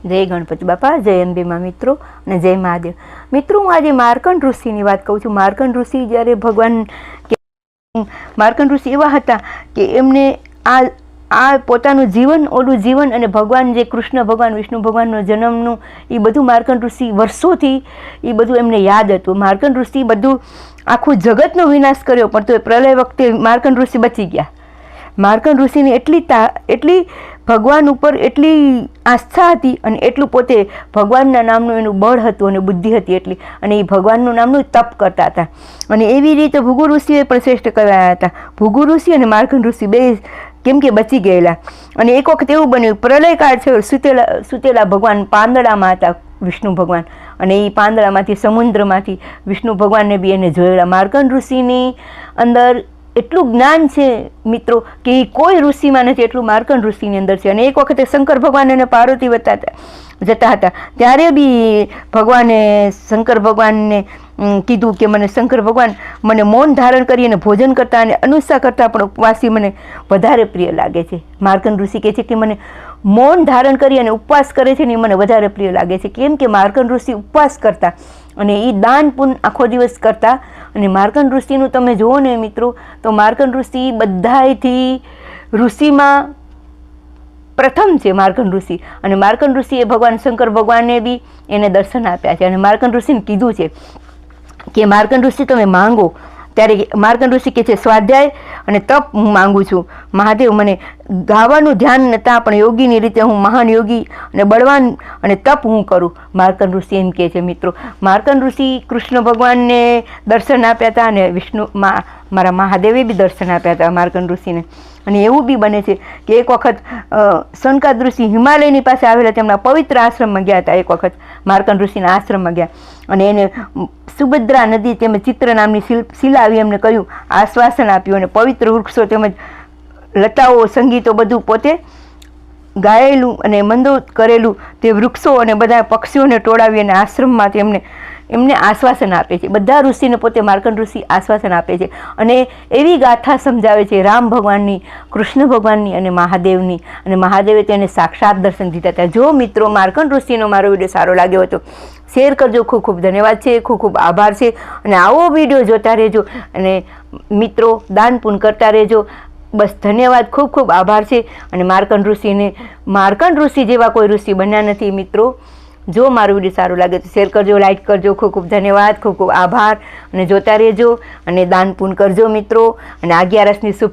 જય ગણપતિ બાપા, જય અંબેમાં મિત્રો અને જય મહાદેવ મિત્રો। હું આજે માર્કંડ ઋષિની વાત કહું છું। માર્કંડ ઋષિ જ્યારે ભગવાન માર્કંડ ઋષિ એવા હતા કે એમને આ પોતાનું જીવન ઓલું જીવન અને ભગવાન જે કૃષ્ણ ભગવાન વિષ્ણુ ભગવાનનો જન્મનું એ બધું માર્કંડ ઋષિ વર્ષોથી એ બધું એમને યાદ હતું। માર્કંડ ઋષિ બધું આખું જગતનો વિનાશ કર્યો પણ તો એ પ્રલય વખતે માર્કંડ ઋષિ બચી ગયા। માર્કંડ ઋષિની એટલી ભગવાન ઉપર એટલી આસ્થા હતી અને એટલું પોતે ભગવાનના નામનું એનું બળ હતું અને બુદ્ધિ હતી એટલી, અને એ ભગવાનનું નામનું તપ કરતા હતા। અને એવી રીતે ભૃગુ ઋષિએ પણ શ્રેષ્ઠ કરાયા હતા। ભૃગુ ઋષિ અને માર્કંડ ઋષિ બે કેમ કે બચી ગયેલા। અને એક વખત એવું બન્યું, પ્રલયકાળ થયો, સુતેલા ભગવાન પાંદડામાં હતા વિષ્ણુ ભગવાન, અને એ પાંદડામાંથી સમુદ્રમાંથી વિષ્ણુ ભગવાનને બી એને જોયેલા। માર્કંડ ઋષિની અંદર એટલું જ્ઞાન છે મિત્રો કે એ કોઈ ઋષિમાં નથી એટલું માર્કંડ ઋષિની અંદર છે। અને એક વખતે શંકર ભગવાન એને પાર્વતી જતા હતા ત્યારે બી ભગવાને શંકર ભગવાનને કીધું કે મને શંકર ભગવાન મને મૌન ધારણ કરી અને ભોજન કરતાં અને અનુષ્ઠા કરતાં પણ ઉપવાસી મને વધારે પ્રિય લાગે છે। માર્કંડ ઋષિ કહે છે કે મને મૌન ધારણ કરી અને ઉપવાસ કરે છે ને એ મને વધારે પ્રિય લાગે છે। કેમ કે માર્કંડ ઋષિ ઉપવાસ કરતા અને એ દાન પુણ્ય આખો દિવસ કરતા। અને માર્કંડ ઋષિનું તમે જુઓ ને મિત્રો તો માર્કંડ ઋષિ બધાયથી ઋષિમાં પ્રથમ છે માર્કંડ ઋષિ। અને માર્કંડ ઋષિએ ભગવાન શંકર ભગવાનને બી એને દર્શન આપ્યા છે। અને માર્કંડ ઋષિને કીધું છે કે માર્કંડ ઋષિ તમે માંગો, ત્યારે માર્કંડ ઋષિ કહે છે સ્વાધ્યાય અને તપ હું માંગુ છું। મહાદેવ મને ગાવાનું ધ્યાન નતા પણ યોગીની રીતે હું મહાન યોગી અને બળવાન અને તપ હું કરું। માર્કંડ ઋષિ એમ કહે છે મિત્રો। માર્કંડ ઋષિ કૃષ્ણ ભગવાનને દર્શન આપ્યા હતા અને મારા મહાદેવે બી દર્શન આપ્યા હતા માર્કંડ ઋષિને। અને એવું બી બને છે કે એક વખત સનકાદ ઋષિ હિમાલયની પાસે આવેલા તેમના પવિત્ર આશ્રમમાં ગયા હતા। એક વખત માર્કંડ ઋષિના આશ્રમમાં ગયા અને એને સુભદ્રા નદી તેમજ ચિત્ર નામની શિલા આવી એમને કહ્યું, આશ્વાસન આપ્યું અને પવિત્ર વૃક્ષો તેમજ લતાઓ સંગીતો બધું પોતે ગાયેલું અને મંદોત કરેલું તે વૃક્ષો અને બધા પક્ષીઓને ટોળાવી અને આશ્રમમાં એમને આશ્વાસન આપે છે। બધા ઋષિને પોતે માર્કંડ ઋષિ આશ્વાસન આપે છે અને એવી ગાથા સમજાવે છે રામ ભગવાનની, કૃષ્ણ ભગવાનની અને મહાદેવની। અને મહાદેવે તેને સાક્ષાત દર્શન દીધા હતા। જો મિત્રો માર્કંડ ઋષિનો મારો વિડીયો સારો લાગ્યો હતો શેર કરજો। ખૂબ ખૂબ ધન્યવાદ છે, ખૂબ ખૂબ આભાર છે। અને આવો વિડીયો જોતા રહેજો અને મિત્રો દાન પુણ્ય કરતા રહેજો। બસ ધન્યવાદ, ખૂબ ખૂબ આભાર છે। અને માર્કંડ ઋષિ જેવા કોઈ ઋષિ બન્યા નથી મિત્રો। જો મારો વિડીયો સારો લાગે તો શેર કરજો, લાઇક કરજો। ખૂબ ખૂબ ધન્યવાદ, ખૂબ ખૂબ આભાર અને જોતા રહેજો અને દાન પુણ્ય કરજો મિત્રો। અને 11 શુભ